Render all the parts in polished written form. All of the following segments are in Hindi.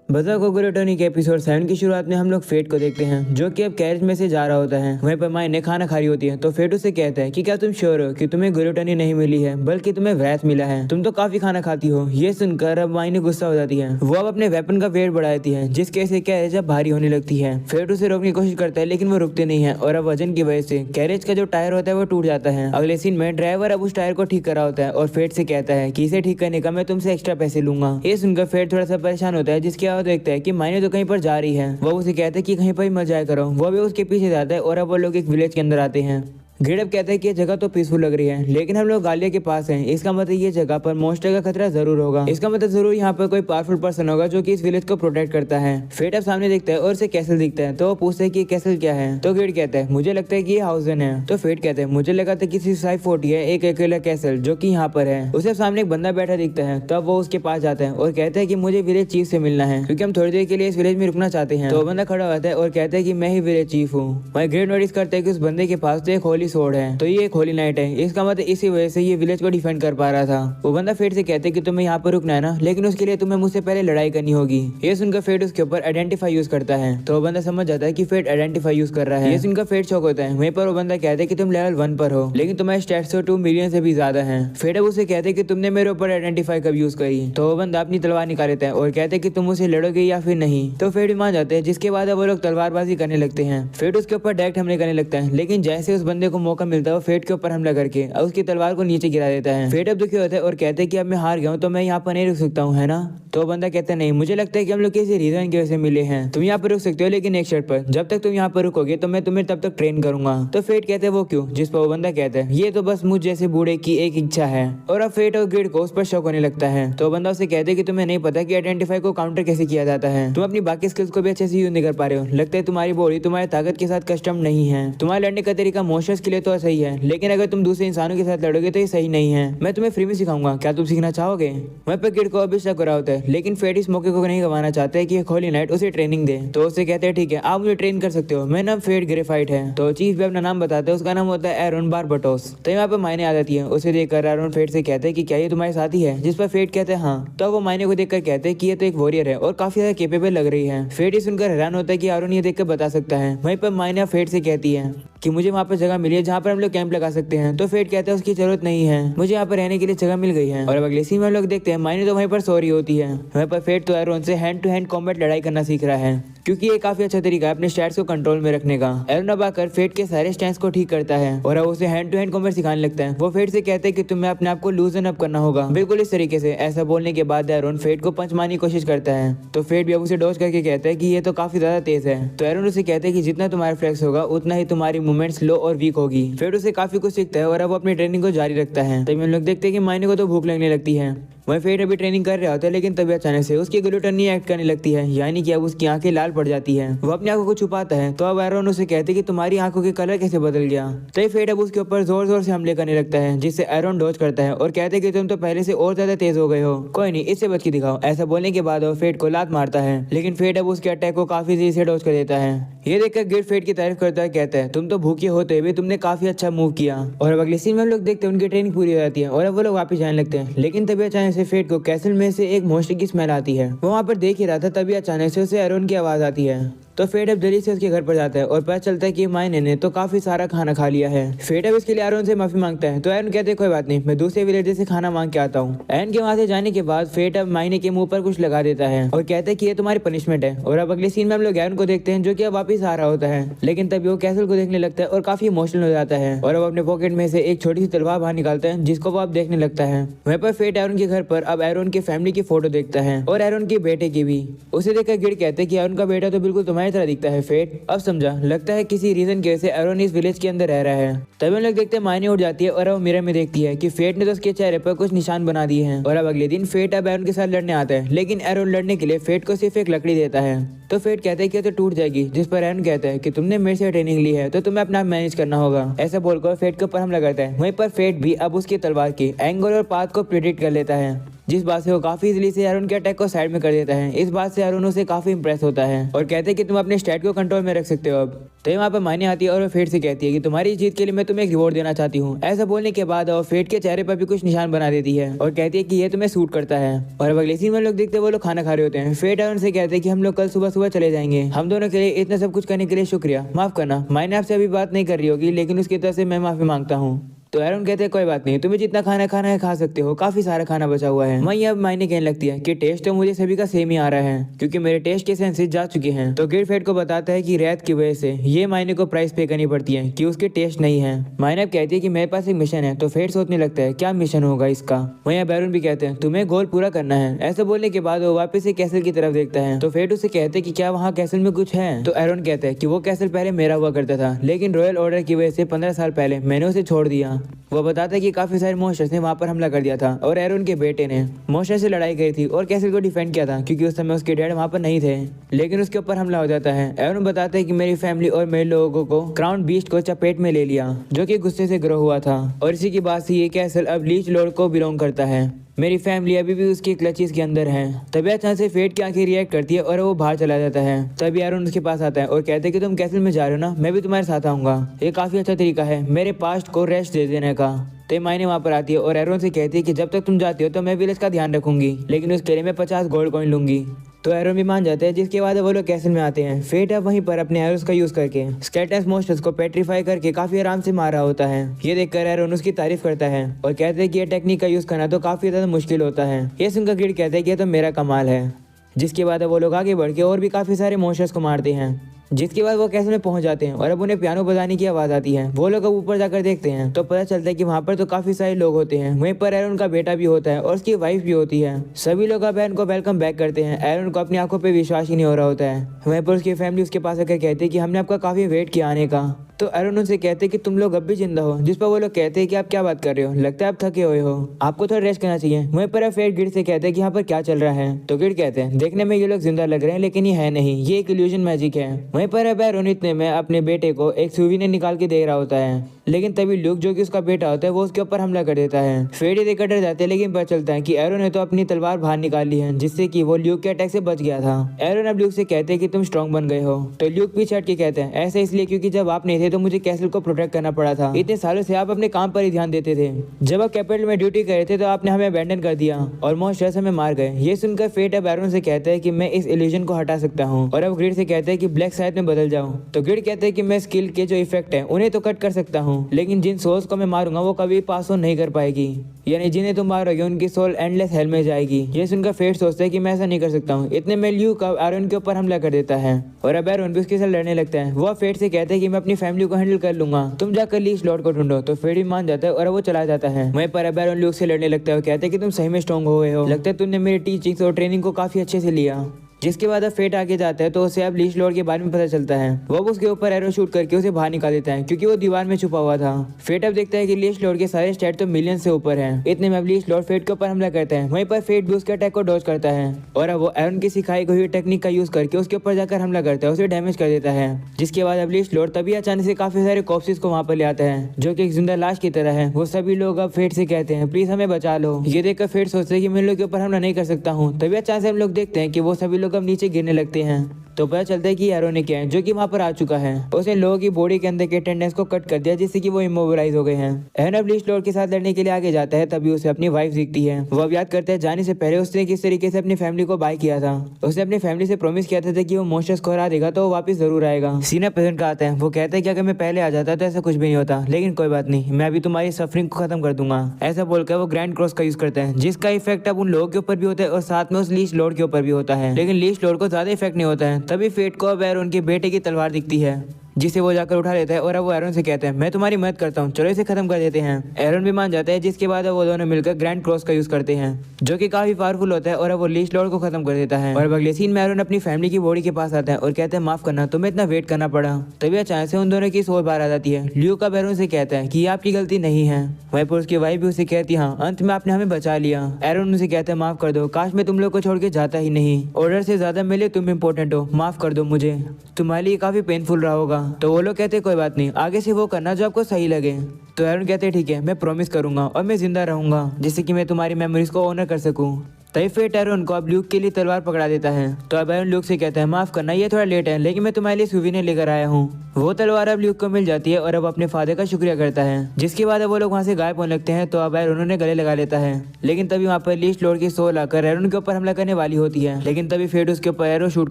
बज़ार कोकोरोटोनी के एपिसोड 7 की शुरुआत में हम लोग फेट को देखते हैं जो कि अब कैरेज में से जा रहा होता है। वहीं पर माई ने खाना खा रही होती है तो फेट उसे कहता है कि क्या तुम श्योर हो कि तुम्हें गुरुटोनी नहीं मिली है बल्कि तुम्हें वैस मिला है, तुम तो काफी खाना खाती हो। ये सुनकर अब माई ने गुस्सा हो जाती है। वो अब अपने वेपन का वेट बढ़ाती है जिसके से कैरेज अब भारी होने लगती है। फेट उसे रोकने की कोशिश करता है लेकिन वो रुकते नहीं है और अब वजन की वजह से कैरेज का जो टायर होता है वो टूट जाता है। अगले सीन में ड्राइवर अब उस टायर को ठीक कर रहा होता है और फेट से कहता है कि इसे ठीक करने का मैं तुमसे एक्स्ट्रा पैसे लूंगा। ये सुनकर फेट थोड़ा सा परेशान होता है जिसके बाद देखता है कि माई तो कहीं पर जा रही है। वो उसे कहते हैं कि कहीं पर ही मत जाया करो। वो भी उसके पीछे जाता है और अब वो लोग एक विलेज के अंदर आते हैं। गिडअप कहता है कि ये जगह तो पीसफुल लग रही है लेकिन हम लोग गालिया के पास हैं, इसका मतलब ये जगह पर मॉन्स्टर का खतरा जरूर होगा। इसका मतलब जरूर यहाँ पर कोई पावरफुल पर्सन होगा जो कि इस विलेज को प्रोटेक्ट करता है। फेट अब सामने देखता है और उसे कैसल दिखता है तो वो पूछता है कि कैसल क्या है। तो गिड कहता है मुझे लगता है कि ये हाउसन है। तो फेट कहता है मुझे लगा था किसी साइड फोर्टी है एक अकेला कैसल जो कि यहाँ पर है। उसे सामने एक बंदा बैठा दिखता है तब वो उसके पास जाता है और कहता है कि मुझे विलेज चीफ से मिलना है क्योंकि हम थोड़ी देर के लिए इस विलेज में रुकना चाहते हैं। तो बंदा खड़ा होता है और कहता है कि मैं ही विलेज चीफ हूँ। वही गिड नोटिस करता है कि उस बंदे के पास तो एक होली सोर्ड है तो ये एक होली नाइट है। इसका मतलब इसी वजह से ये विलेज को डिफेंड कर पा रहा था। वो बंदा फेट से कहते हैं कि तुम्हें यहाँ पर रुकना है ना, लेकिन उसके लिए तुम्हें मुझसे पहले लड़ाई करनी होगी। ये सुनकर फेट उसके ऊपर आइडेंटिफाई यूज करता है तो वो बंदा समझ जाता है कि फेट आइडेंटिफाई यूज कर रहा है। ये सुनकर फेट शॉक होता है। वहीं पर वो बंदा कहता है कि तुम लेवल 1 पर हो लेकिन तुम्हारे स्टैट्स तो 2 मिलियन से भी ज्यादा है। फेट अब उसे कहते हैं कि तुमने मेरे ऊपर आइडेंटिफाई कब यूज करी। तो वो बंदा अपनी तलवार निकाल लेता है और कहते हैं कि तुम उसे लड़ोगे या फिर नहीं। तो फेट भी मान जाते हैं जिसके बाद वो लोग तलवारबाजी करने लगते हैं। फेट उसके ऊपर डायरेक्ट हमले करने लगता है लेकिन जैसे उस बंदे को मौका मिलता है वो फेट के ऊपर हमला करके उसकी तलवार को नीचे गिरा देता है। फेट अब दुखी होता है और कहते हैं कि अब मैं हार गया हूँ तो मैं यहाँ पर नहीं रुक सकता हूँ, है ना। तो बंदा कहता है नहीं, मुझे लगता है कि हम लोग किसी रीजन की वजह से मिले हैं। तुम यहाँ पर रुक सकते हो लेकिन एक शर्त पर, जब तक तुम यहाँ पर रुकोगे तो मैं तुम्हें तब तक ट्रेन करूंगा। तो फेट कहते हैं वो क्यों, जिस पर वो बंदा कहता है ये तो बस मुझ जैसे बूढ़े की एक इच्छा है। और अब फेट और गिड को उस पर शौक होने लगता है। तो बंदा उसे कहते हैं कि तुम्हें नहीं पता कि आइडेंटिफाई को काउंटर कैसे किया जाता है। तुम अपनी बाकी स्किल्स को भी अच्छे से यूज नहीं कर पा रहे हो। लगता है तुम्हारी बॉडी तुम्हारी ताकत के साथ कस्टम नहीं है। तुम्हारे लड़ने का तरीका मोशंस के लिए तो सही है लेकिन अगर तुम दूसरे इंसानों के साथ लड़ोगे तो ये सही नहीं है। मैं तुम्हें फ्री में सिखाऊंगा, क्या तुम सीखना चाहोगे। वहीं पर गिड को अभी शक हो रहा होता है लेकिन फेट इस मौके को नहीं गंवाना चाहता है कि होली नाइट उसे ट्रेनिंग दे। तो उसे कहते हैं ठीक है आप मुझे ट्रेन कर सकते हो, मेरा नाम फेट ग्रेफाइट है। तो चीफ भी अपना नाम बताता है, उसका नाम होता है एरोन बारबटोस। तो यहाँ पे मायने आ जाती है। उसे देखकर एरोन फेट से कहते हैं कि क्या ये तुम्हारे साथी है, जिस पर फेट कहते हैं हाँ। तो वो मायने को देखकर कहते हैं कि ये तो एक वॉरियर है और काफी ज्यादा केपेबल लग रही है। फेट ही सुनकर हैरान होता है कि एरोन ये देखकर बता सकता है। वहीं पर मायने फेट से कहती है कि मुझे वहाँ पर जगह मिली है जहाँ पर हम लोग कैंप लगा सकते हैं। तो फेट कहता है उसकी जरूरत नहीं है, मुझे यहाँ पर रहने के लिए जगह मिल गई है। और अब अगले सीन में हम लोग देखते हैं मायने तो वहीं पर सो रही होती है। वहीं पर फेट तो एरोन से हैंड टू हैंड कॉम्बैट लड़ाई करना सीख रहा है क्योंकि ये काफी अच्छा तरीका है अपने स्टैट्स को कंट्रोल में रखने का। एरोन अब आकर फेट के सारे स्टैंस को ठीक करता है और अब उसे हैंड टू हैंड कॉम्बैट सिखाने लगता है। वो फेट से कहते हैं कि तुम्हें अपने आप को लूजन अप करना होगा, बिल्कुल इस तरीके से। ऐसा बोलने के बाद एरोन फेट को पंच मारने की कोशिश करता है तो फेट भी अब उसे डॉज करके कहता है कि ये तो काफी ज्यादा तेज है। तो एरोन उसे कहते हैं कि जितना तुम्हारा फ्लेक्स होगा उतना ही तुम्हारी मूवमेंट स्लो और वीक होगी। फेट उसे काफी कुछ सीखता है और अब वो अपनी ट्रेनिंग को जारी रखता है। तभी हम लोग देखते हैं कि मायने को तो भूख लगने लगती है। वह फेट अभी ट्रेनिंग कर रहा होता है लेकिन तभी अचानक से उसकी ग्लूटनी एक्ट करने लगती है, यानी कि अब उसकी आंखें लाल पड़ जाती है। वो अपनी आंखों को छुपाता है तो अब एरोन उसे कहते हैं कि तुम्हारी आंखों के कलर कैसे बदल गया। तभी फेट अब उसके ऊपर जोर जोर से हमले करने लगता है जिससे एरोन डॉज करता है और कहते हैं कि तुम तो पहले से और ज्यादा तेज हो गए हो, कोई नहीं इससे बच के दिखाओ। ऐसा बोलने के बाद वो फेट को लात मारता है लेकिन फेट अब उसके अटैक को काफी तेजी से डॉज कर देता है। ये देखकर गिड फेट की तारीफ करता है, कहता है तुम तो भूखे होते हुए तुमने काफी अच्छा मूव किया। और अब अगले सीन में हम लोग देखते हैं उनकी ट्रेनिंग पूरी हो जाती है और अब वो लोग वापस जाने लगते हैं लेकिन तभी अचानक से फेट को कैसल में से एक मॉन्स्टर की स्मेल आती है। वो वहाँ पर देख ही रहा था तभी अचानक से उसे एरोन की आवाज आती है। तो फेट अब जल्दी से उसके घर पर जाता है और पता चलता है कि मायने ने तो काफी सारा खाना खा लिया है। फेट अब इसके लिए एरोन से माफी मांगता है तो एरोन कहते हैं कोई बात नहीं, मैं दूसरे विलेजर से खाना मांग के आता हूँ। एरोन के वहां से जाने के बाद फेट अब मायने के मुंह पर कुछ लगा देता है और कहता है कि ये तुम्हारी पनिशमेंट है। और अब अगले सीन में हम लोग एरोन को देखते हैं जो कि अब वापिस आ रहा होता है लेकिन तभी वो कैसल को देखने लगता है और काफी इमोशनल हो जाता है और अब अपने पॉकेट में से एक छोटी सी तलवार बाहर निकालता है जिसको वो अब देखने लगता है। वहीं पर फेट एरोन के घर पर अब एरोन की फैमिली की फोटो देखता है और एरोन के बेटे की भी। उसे देखकर गिड कहते हैं कि एरोन का बेटा तो बिल्कुल तुम्हारी तरह दिखता है। फेट अब समझा, लगता है किसी रीजन की वजह से एरोन इस विलेज के अंदर रह रहा है। तभी हम लोग देखते हैं मायने उठ जाती है और अब मिरर में देखती है कि फेट ने तो उसके चेहरे पर कुछ निशान बना दिए हैं। और अब अगले दिन फेट अब एरोन के साथ लड़ने आता है लेकिन एरोन लड़ने के लिए फेट को सिर्फ एक लकड़ी देता है। तो फेट कहता है कि तो टूट जाएगी, जिस पर एरोन कहता है कि तुमने मेरे से ट्रेनिंग ली है तो तुम्हें अपना मैनेज करना होगा। ऐसा बोलकर फेट के ऊपर हमला करता है। वहीं पर फेट भी अब उसकी तलवार की एंगल और पाथ को प्रेडिक्ट कर लेता है जिस बात से वो काफी इजीली से एरोन के अटैक को साइड में कर देता है। इस बात से एरोन उसे काफी इंप्रेस होता है और कहते हैं कि तुम अपने स्टैट को कंट्रोल में रख सकते हो अब। तो वहाँ पर मायने आती है और वो फेट से कहती है कि तुम्हारी जीत के लिए मैं तुम्हें एक रिवॉर्ड देना चाहती हूँ। ऐसा बोलने के बाद वो फेट के चेहरे पर भी कुछ निशान बना देती है और कहती है कि ये तुम्हें सूट करता है। और अब अगले सीन में लोग देखते हैं वो लोग खाना खा रहे होते हैं। फेट आयरन से कहते हैं कि हम लोग कल सुबह सुबह चले जाएंगे। हम दोनों के लिए इतना सब कुछ करने के लिए शुक्रिया, माफ करना मैंने आपसे अभी बात नहीं कर रही होगी, लेकिन उसकी तरफ से मैं माफी मांगता हूँ। तो एरन कहते हैं कोई बात नहीं, तुम्हें जितना खाना खाना है खा सकते हो, काफी सारा खाना बचा हुआ है। वहीं अब मायने कहने लगती है कि टेस्ट तो मुझे सभी का सेम ही आ रहा है क्योंकि मेरे टेस्ट के सेंसेस जा चुके हैं। तो गिर फेट को बताता है कि रेत की वजह से ये मायने को प्राइस पे करनी पड़ती है कि उसके टेस्ट नहीं है। मायने अब कहती है कि मेरे पास एक मिशन है। तो फेट सोचने लगता है क्या मिशन होगा इसका। वहीं अब एरन भी कहते हैं तुम्हें गोल पूरा करना है। ऐसा बोलने के बाद वो वापस से कैसल की तरफ देखता है। तो फेट उसे कहते हैं कि क्या वहाँ कैसल में कुछ है। तो एरन कहता है कि वो कैसल पहले मेरा हुआ करता था, लेकिन रॉयल ऑर्डर की वजह से 15 साल पहले मैंने उसे छोड़ दिया। वो बताता है कि काफी सारे मॉन्स्टर्स ने वहां पर हमला कर दिया था और एरन के बेटे ने मॉन्स्टर से लड़ाई करी थी और कैसल को डिफेंड किया था क्योंकि उस समय उसके डैड वहां पर नहीं थे, लेकिन उसके ऊपर हमला हो जाता है। एरन बताता है कि मेरी फैमिली और मेरे लोगों को क्राउन बीस्ट को चपेट में ले लिया जो कि गुस्से से ग्रो हुआ था और इसी की बात से ये कैसल अब लीच लॉर्ड को बिलोंग करता है। मेरी फैमिली अभी भी उसकी क्लचेस के अंदर है। तभी अचानक से फेट की आंखें रिएक्ट करती है और वो बाहर चला जाता है। तभी एरन उसके पास आता है और कहते हैं कि तुम कैसल में जा रहे हो ना, मैं भी तुम्हारे साथ आऊंगा। ये काफी अच्छा तरीका है मेरे पास्ट को रेस्ट दे देने का। तो मायने वहाँ पर आती है और एरन से कहती है कि जब तक तुम जाती हो तो मैं विलेज का ध्यान रखूंगी, लेकिन उसके लिए मैं 50 गोल्ड कॉइन लूंगी। तो एरन भी मान जाते हैं, जिसके बाद वो लोग कैसल में आते हैं। फेट अब वहीं पर अपने एरोस का यूज करके स्केलेटन मॉन्स्टर्स को पेट्रीफाई करके काफी आराम से मार रहा होता है। ये देखकर एरन उसकी तारीफ करता है और कहते हैं कि ये टेक्निक का यूज करना तो काफी ज्यादा मुश्किल होता है। ये सुनकर गिड कहते हैं कि ये तो मेरा कमाल है। जिसके बाद वो लोग आगे बढ़ के और भी काफी सारे मॉन्स्टर्स को मारते हैं। जिसके बाद वो कैसल में पहुंच जाते हैं और अब उन्हें पियानो बजाने की आवाज आती है। वो लोग अब ऊपर जाकर देखते हैं तो पता चलता है कि वहाँ पर तो काफी सारे लोग होते हैं। वहीं पर एरन का बेटा भी होता है और उसकी वाइफ भी होती है। सभी लोग अब एरन को वेलकम बैक करते हैं। एरन को अपनी आंखों पे विश्वास ही नहीं हो रहा होता है। वहीं पर उसकी फैमिली उसके पास आकर कहती है कि हमने आपका काफी वेट किया आने का। तो एरन उनसे कहते हैं कि तुम लोग अब भी जिंदा हो, जिस पर वो लोग कहते हैं कि आप क्या बात कर रहे हो, लगता है आप थके हुए हो, आपको थोड़ा रेस्ट करना चाहिए। वहीं पर फेट गिड से कहते हैं कि यहाँ पर क्या चल रहा है। तो गिड कहते हैं देखने में ये लोग जिंदा लग रहे हैं लेकिन ये है नहीं, ये एक इल्यूजन मैजिक है। वहीं पर एरन इतने में अपने बेटे को एक सूवीनियर निकाल के दे रहा होता है, लेकिन तभी ल्यूक जो कि उसका बेटा होता है वो उसके ऊपर हमला कर देता है। फेट ये देखकर डर जाते हैं, लेकिन पता चलता है कि एरन ने तो अपनी तलवार बाहर निकाल ली है जिससे कि वो ल्यूक के अटैक से बच गया था। एरन अब ल्यूक से कहते हैं कि तुम स्ट्रॉन्ग बन गए हो। तो ल्यूक पीछे हट के कहते हैं ऐसा इसलिए क्योंकि जब आप नहीं थे तो मुझे कैसल को प्रोटेक्ट करना पड़ा था। इतने सालों से आप अपने काम पर ही ध्यान देते थे। जब आप कैपिटल में ड्यूटी कर रहे थे तो आपने हमें अबैंडन कर दिया और मॉन्स्टर्स हमें मार गए। ये सुनकर फेट अब एरन से कहता है कि मैं इस इल्यूजन को हटा सकता हूँ और अब ग्रिड से कहते हैं कि ब्लैक साइड में बदल जाओ। तो ग्रिड कहते हैं कि मैं स्किल के जो इफेक्ट है उन्हें तो कट कर सकता हूँ, लेकिन जिन सोल्स को मैं मारूंगा वो कभी पास ऑन नहीं कर पाएगी, यानी जिन्हें तुम मारोगे उनकी सोल एंडलेस हेल में जाएगी। ये सुनकर फेट सोचता है कि मैं ऐसा नहीं कर सकता हूँ। इतने में ल्यूक एरन के ऊपर हमला कर देता है और अब एरन भी उसके साथ लड़ने लगता है। वो फेट से कहते हैं कि मैं अपनी फैमिली को हैंडल कर लूंगा, तुम जाकर लीच लॉर्ड को ढूंढो। तो फेट भी मान जाता है और वो चला जाता है। वहीं पर अब एरन ल्यूक से लड़ने लगता है और कहते हैं कि तुम सही में स्ट्रॉन्ग हो गए हो, लगता है तुमने मेरी टीचिंग्स और ट्रेनिंग को काफी अच्छे से लिया। जिसके बाद अब फेट आगे जाता है तो उसे अब लीच लॉर्ड के बारे में पता चलता है। वो उसके ऊपर एरो शूट करके उसे बाहर निकाल देता है क्योंकि वो दीवार में छुपा हुआ था। फेट अब देखता है कि लीच लॉर्ड के सारे स्टैट तो मिलियन से ऊपर हैं। इतने में अब लीच लॉर्ड फेट के ऊपर हमला करता है। वहीं पर फेट भी उसके अटैक को डॉज करता है और अब वो एरन की सिखाई गई हुई टेक्निक का यूज करके उसके ऊपर जाकर हमला करता है, उसे डैमेज कर देता है। जिसके बाद अब लीच लॉर्ड तभी अचानक से काफी सारे कॉप्सेस को वहां पर ले आता है जो कि एक जिंदा लाश की तरह है। वो सभी लोग अब फेट से कहते हैं प्लीज हमें बचा लो। ये देखकर फेट सोचते हैं कि मैं इन लोगों के ऊपर हमला नहीं कर सकता हूँ। तभी अचानक से हम लोग देखते हैं कि वो सभी लोग अब नीचे गिरने लगते हैं। तो पता चलता है कि एरो ने क्या है जो कि वहां पर आ चुका है। उसने लोगों की बॉडी के अंदर के टेंडेंस को कट कर दिया जिससे कि वो इमोबिलाइज हो गए हैं। एरन अब लीच लॉर्ड के साथ लड़ने के लिए आगे जाता है। तभी उसे अपनी वाइफ दिखती है। वो अब याद करता है जाने से पहले उसने किस तरीके से अपनी फैमिली को बाय किया था। उसने अपनी फैमिली से प्रॉमिस किया था कि वो मॉन्स्टर्स को हरा देगा तो वो वापस जरूर आएगा। सीना प्रेजेंट का आता है। वो कहता है कि अगर मैं पहले आ जाता तो ऐसा कुछ भी नहीं होता, लेकिन कोई बात नहीं, मैं अभी तुम्हारी सफरिंग को खत्म कर दूंगा। ऐसा बोलकर वो ग्रैंड क्रॉस का यूज करता है जिसका इफेक्ट अब उन लोगों के ऊपर भी होता है और साथ में उस लीच लॉर्ड के ऊपर भी होता है, लेकिन लीच लॉर्ड को ज्यादा इफेक्ट नहीं होता है। तभी फेट को अब उनके बेटे की तलवार दिखती है जिसे वो जाकर उठा लेता है और अब वो एरन से कहते हैं मैं तुम्हारी मदद करता हूँ, चलो इसे खत्म कर देते हैं। एरन भी मान जाता है। जिसके बाद वो दोनों मिलकर ग्रैंड क्रॉस का यूज करते हैं जो कि काफी पावरफुल होता है और अब वो लीच लॉर्ड को खत्म कर देता है। और अगले सीन में एरन अपनी फैमिली की बॉडी के पास आता है और कहते हैं माफ करना, तुम्हें इतना वेट करना पड़ा। तभी अचानक से उन दोनों की सोच बाहर आ जाती है। ल्यूक अब एरन से कहता है कि ये आपकी गलती नहीं है। वहीं पर उसकी वाइफ भी उसे कहती है हाँ अंत में आपने हमें बचा लिया। एरन उनसे कहता है माफ कर दो, काश मैं तुम लोग को छोड़ के जाता ही नहीं, ऑर्डर से ज्यादा मेरे लिए तुम इम्पोर्टेंट हो, माफ कर दो मुझे, तुम्हारे लिए काफी पेनफुल रहा होगा। तो वो लोग कहते कोई बात नहीं, आगे से वो करना जो आपको सही लगे। तो एरन कहते हैं ठीक है, मैं प्रॉमिस करूंगा और मैं जिंदा रहूंगा जिससे कि मैं तुम्हारी मेमोरीज को ऑनर कर सकूं। तभी फिर एरोन को अब ल्यूक के लिए तलवार पकड़ा देता है। तो अब एरोन ल्यूक से कहता है माफ करना ये थोड़ा लेट है, लेकिन मैं तुम्हारे लिए सूविनेर लेकर आया हूँ। वो तलवार अब ल्यूक को मिल जाती है और अब अपने फादर का शुक्रिया करता है, जिसके बाद अब वो लोग वहाँ से गायब होने लगते हैं। तो अब एरोन उन्हें गले लगा लेता है, लेकिन तभी वहाँ पर लीस्ट लॉर्ड की सोल आकर एरोन के ऊपर हमला करने वाली होती है, लेकिन तभी फेट उसके ऊपर एरो शूट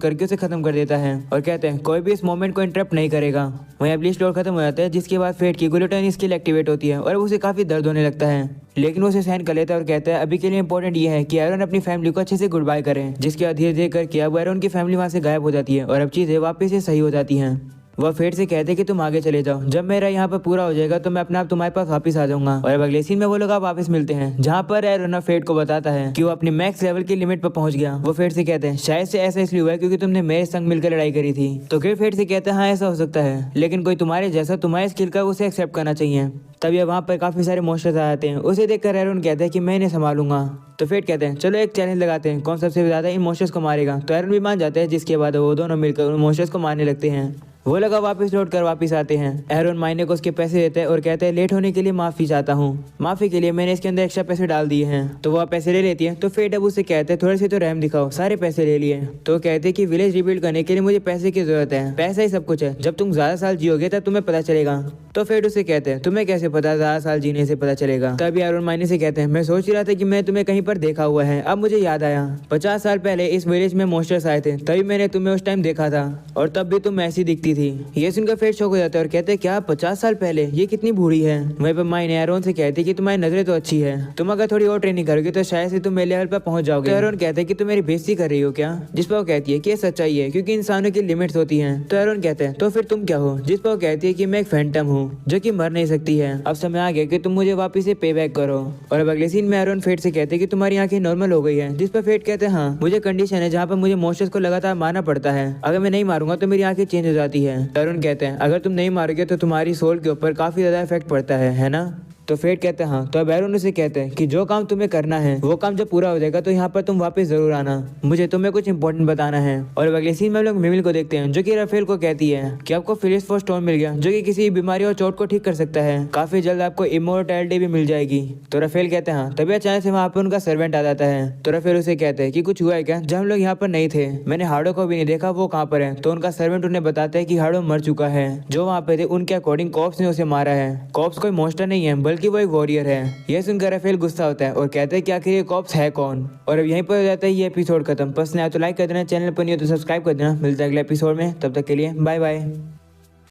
करके उसे खत्म कर देता है और कहते हैं कोई भी इस मोमेंट को इंटरप्ट नहीं करेगा। वहीं अब लीस्ट लॉर्ड खत्म हो जाता है, जिसके बाद फेट की ग्लूटनी स्किल एक्टिवेट होती है और उसे काफी दर्द होने लगता है, लेकिन वो उसे सहन कर लेता है और कहता है अभी के लिए इंपॉर्टेंट ये है कि एरोन अपनी फैमिली को अच्छे से गुड बाय करें। जिसके बाद धीरे धीरे करके अब एरोन की फैमिली वहाँ से गायब हो जाती है और अब चीजें वापस से सही हो जाती हैं। वह फेट से कहते हैं कि तुम आगे चले जाओ, जब मेरा यहाँ पर पूरा हो जाएगा तो मैं अपने आप तुम्हारे पास वापस आ जाऊंगा। और अब अगले सीन में वो लोग आप वापस मिलते हैं, जहाँ पर एरोन फेट को बताता है कि वो अपनी मैक्स लेवल की लिमिट पर पहुंच गया। वो फेट से कहते हैं शायद से ऐसा इसलिए हुआ है क्योंकि तुमने मेरे संग मिलकर लड़ाई करी थी। तो फिर फेट से कहते हैं हाँ ऐसा हो सकता है, लेकिन कोई तुम्हारे जैसा तुम्हारे स्किल का उसे एक्सेप्ट करना चाहिए। तभी वहाँ पर काफी सारे मॉन्स्टर्स आ जाते हैं। उसे देखकर एरोन कहता है कि मैं इन्हें संभालूंगा। तो फेट कहते हैं चलो एक चैलेंज लगाते हैं, कौन सबसे ज्यादा इन मॉन्स्टर्स को मारेगा। तो एरोन भी मान जाता है, जिसके बाद वो दोनों मिलकर उन मॉन्स्टर्स को मारने लगते हैं। वो लोग वापस लौट कर वापस आते हैं। एरोन माइने को उसके पैसे देते हैं और कहते हैं लेट होने के लिए माफी चाहता हूँ, माफी के लिए मैंने इसके अंदर एक्स्ट्रा पैसे डाल दिए हैं। तो वह पैसे ले लेती है। तो फेट अब उसे कहते हैं थोड़े से तो रहम दिखाओ, सारे पैसे ले लिए। तो कहते हैं कि विलेज रिबिल्ड करने के लिए मुझे पैसे की जरूरत है, पैसा ही सब कुछ है, जब तुम ज्यादा साल जियोगे तब तुम्हें पता चलेगा। तो फेट उसे कहते हैं तुम्हें कैसे पता, ज्यादा साल जीने से पता चलेगा। तभी एरोन माइने से कहते हैं मैं सोच रहा था कि मैं तुम्हें कहीं पर देखा हुआ है, अब मुझे याद आया 50 साल पहले इस विलेज में मॉन्स्टर्स आए थे, तभी मैंने तुम्हें उस टाइम देखा था और तब भी तुम ऐसी दिखती थी। ये सुनकर फेट शॉक हो जाता है और कहते हैं क्या 50 साल पहले, ये कितनी बूढ़ी है। वहीं पर माइने एरोन से कहती है कि तुम्हारी नजरें तो अच्छी है, तुम अगर थोड़ी और ट्रेनिंग करोगे तो शायद से तुम मेरे लेवल पर पहुंच जाओगे। तो एरोन कहते हैं कि तुम मेरी बेइज्जती कर रही हो क्या, जिस पर वो कहती है कि ये सच्चाई है क्योंकि इंसानों की लिमिट्स होती हैं। तो एरोन कहते हैं तो फिर तुम क्या हो, जिस पर वो कहती है कि मैं एक फैंटम हूँ जो कि मर नहीं सकती है, अब समय आ गया कि तुम मुझे वापस से पे बैक करो। और अब अगले सीन में एरोन फेट से कहते हैं कि तुम्हारी आंखें नॉर्मल हो गई है, जिस पर फेट कहते हैं हाँ मुझे कंडीशन है जहाँ पर मुझे मॉन्स्टर्स को लगातार मारना पड़ता है, अगर मैं नहीं मारूंगा तो मेरी आंखें चेंज हो जाती है। एरोन कहते हैं अगर तुम नहीं मारोगे तो तुम्हारी सोल के ऊपर काफी ज्यादा इफेक्ट पड़ता है ना। तो फेट कहते हैं हाँ। तो अब एरोन उसे कहते हैं कि जो काम तुम्हें करना है वो काम जब पूरा हो जाएगा तो यहाँ पर तुम वापस जरूर आना, मुझे तुम्हें कुछ इंपॉर्टेंट बताना है। और अगले सीन में हम लोग मिमिल को देखते हैं, जो कि राफेल को कहती है कि आपको फिलिस्फोर स्टोन मिल गया, जो कि किसी बीमारी और चोट को ठीक कर सकता है, काफी जल्द आपको इमोर्टैलिटी भी मिल जाएगी। तो राफेल कहते हैं हाँ। तभी अचानक से वहाँ पर उनका सर्वेंट आ जाता है। तो राफेल उसे कहते हैं कि कुछ हुआ है क्या, जब हम लोग यहाँ पर नहीं थे मैंने हार्डो को भी नहीं देखा, वो कहाँ पर है। तो उनका सर्वेंट उन्हें बताता है कि हार्डो मर चुका है, जो वहाँ पे थे उनके अकॉर्डिंग कॉप्स ने उसे मारा है। कॉप्स कोई मॉन्स्टर नहीं है बल्कि वो एक वॉरियर है। यह सुनकर राफेल गुस्सा होता है और कहते हैं कि आखिर ये कॉप्स है कौन। और अब यहीं पर हो जाता है ये एपिसोड खत्म। पसंद आया तो लाइक कर देना, चैनल पर नहीं हो तो सब्सक्राइब कर देना। मिलता है अगले एपिसोड में, तब तक के लिए बाय बाय।